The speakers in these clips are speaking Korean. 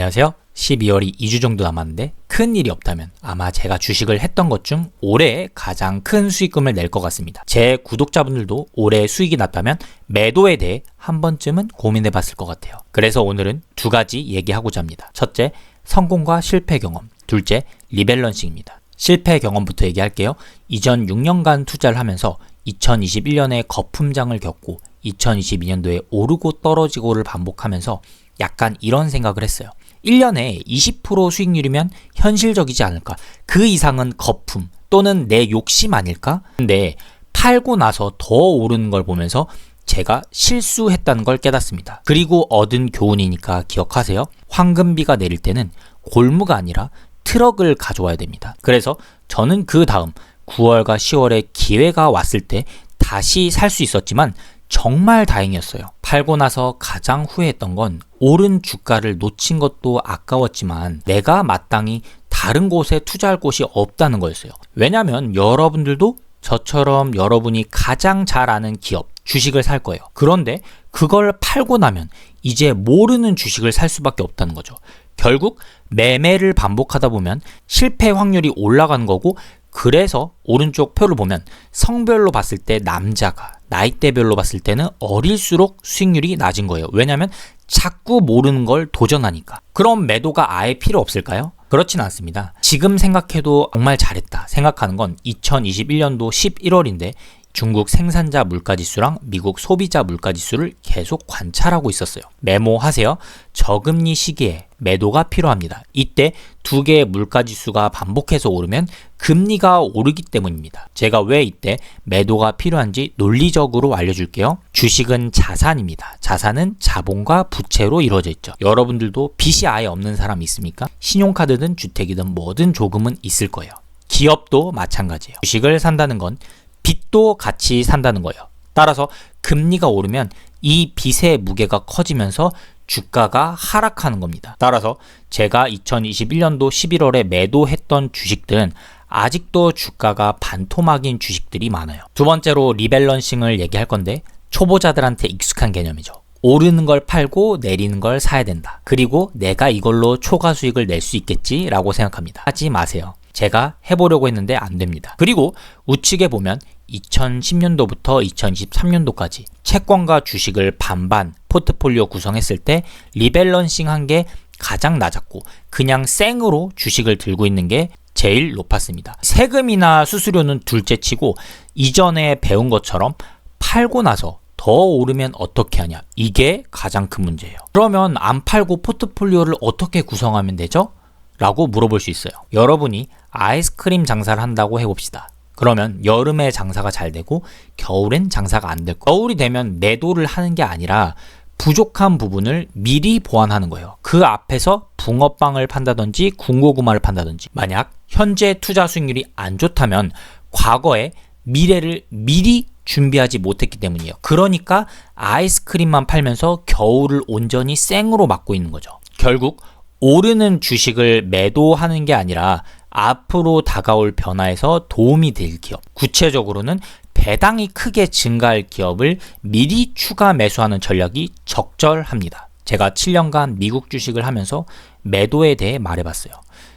안녕하세요. 12월이 2주 정도 남았는데 큰 일이 없다면 아마 제가 주식을 했던 것 중 올해 가장 큰 수익금을 낼 것 같습니다. 제 구독자분들도 올해 수익이 났다면 매도에 대해 한 번쯤은 고민해 봤을 것 같아요. 그래서 오늘은 두 가지 얘기하고자 합니다. 첫째, 성공과 실패 경험. 둘째, 리밸런싱입니다. 실패 경험부터 얘기할게요. 이전 6년간 투자를 하면서 2021년에 거품장을 겪고 2022년도에 오르고 떨어지고를 반복하면서 약간 이런 생각을 했어요. 1년에 20% 수익률이면 현실적이지 않을까? 그 이상은 거품 또는 내 욕심 아닐까? 근데 팔고 나서 더 오르는 걸 보면서 제가 실수했다는 걸 깨닫습니다. 그리고 얻은 교훈이니까 기억하세요. 황금비가 내릴 때는 골무가 아니라 트럭을 가져와야 됩니다. 그래서 저는 그 다음 9월과 10월에 기회가 왔을 때 다시 살 수 있었지만 정말 다행이었어요. 팔고 나서 가장 후회했던 건 오른 주가를 놓친 것도 아까웠지만 내가 마땅히 다른 곳에 투자할 곳이 없다는 거였어요. 왜냐면 여러분들도 저처럼 여러분이 가장 잘 아는 기업, 주식을 살 거예요. 그런데 그걸 팔고 나면 이제 모르는 주식을 살 수밖에 없다는 거죠. 결국 매매를 반복하다 보면 실패 확률이 올라가는 거고, 그래서 오른쪽 표를 보면 성별로 봤을 때 남자가, 나이대별로 봤을 때는 어릴수록 수익률이 낮은 거예요. 왜냐하면 자꾸 모르는 걸 도전하니까. 그럼 매도가 아예 필요 없을까요? 그렇진 않습니다. 지금 생각해도 정말 잘했다 생각하는 건 2021년도 11월인데 중국 생산자 물가지수랑 미국 소비자 물가지수를 계속 관찰하고 있었어요. 메모하세요. 저금리 시기에 매도가 필요합니다. 이때 두 개의 물가지수가 반복해서 오르면 금리가 오르기 때문입니다. 제가 왜 이때 매도가 필요한지 논리적으로 알려줄게요. 주식은 자산입니다. 자산은 자본과 부채로 이루어져 있죠. 여러분들도 빚이 아예 없는 사람 있습니까? 신용카드든 주택이든 뭐든 조금은 있을 거예요. 기업도 마찬가지예요. 주식을 산다는 건 빚도 같이 산다는 거예요. 따라서 금리가 오르면 이 빚의 무게가 커지면서 주가가 하락하는 겁니다. 따라서 제가 2021년도 11월에 매도했던 주식들은 아직도 주가가 반토막인 주식들이 많아요. 두 번째로 리밸런싱을 얘기할 건데 초보자들한테 익숙한 개념이죠. 오르는 걸 팔고 내리는 걸 사야 된다. 그리고 내가 이걸로 초과 수익을 낼 수 있겠지라고 생각합니다. 하지 마세요. 제가 해보려고 했는데 안 됩니다. 그리고 우측에 보면 2010년도부터 2023년도까지 채권과 주식을 반반 포트폴리오 구성했을 때 리밸런싱 한 게 가장 낮았고 그냥 생으로 주식을 들고 있는 게 제일 높았습니다. 세금이나 수수료는 둘째치고 이전에 배운 것처럼 팔고 나서 더 오르면 어떻게 하냐, 이게 가장 큰 문제예요. 그러면 안 팔고 포트폴리오를 어떻게 구성하면 되죠? 라고 물어볼 수 있어요. 여러분이 아이스크림 장사를 한다고 해봅시다. 그러면 여름에 장사가 잘 되고 겨울엔 장사가 안 될 거예요. 겨울이 되면 매도를 하는 게 아니라 부족한 부분을 미리 보완하는 거예요. 그 앞에서 붕어빵을 판다든지 군고구마를 판다든지. 만약 현재 투자 수익률이 안 좋다면 과거에 미래를 미리 준비하지 못했기 때문이에요. 그러니까 아이스크림만 팔면서 겨울을 온전히 생으로 맞고 있는 거죠. 결국 오르는 주식을 매도하는 게 아니라 앞으로 다가올 변화에서 도움이 될 기업, 구체적으로는 배당이 크게 증가할 기업을 미리 추가 매수하는 전략이 적절합니다. 제가 7년간 미국 주식을 하면서 매도에 대해 말해봤어요.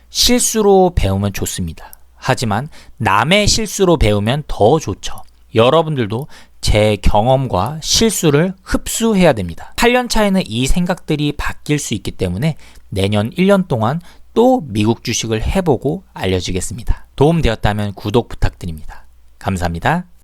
실수로 배우면 좋습니다. 하지만 남의 실수로 배우면 더 좋죠. 여러분들도 제 경험과 실수를 흡수해야 됩니다. 8년 차에는 이 생각들이 바뀔 수 있기 때문에 내년 1년 동안 또 미국 주식을 해보고 알려주겠습니다. 도움 되었다면 구독 부탁드립니다. 감사합니다.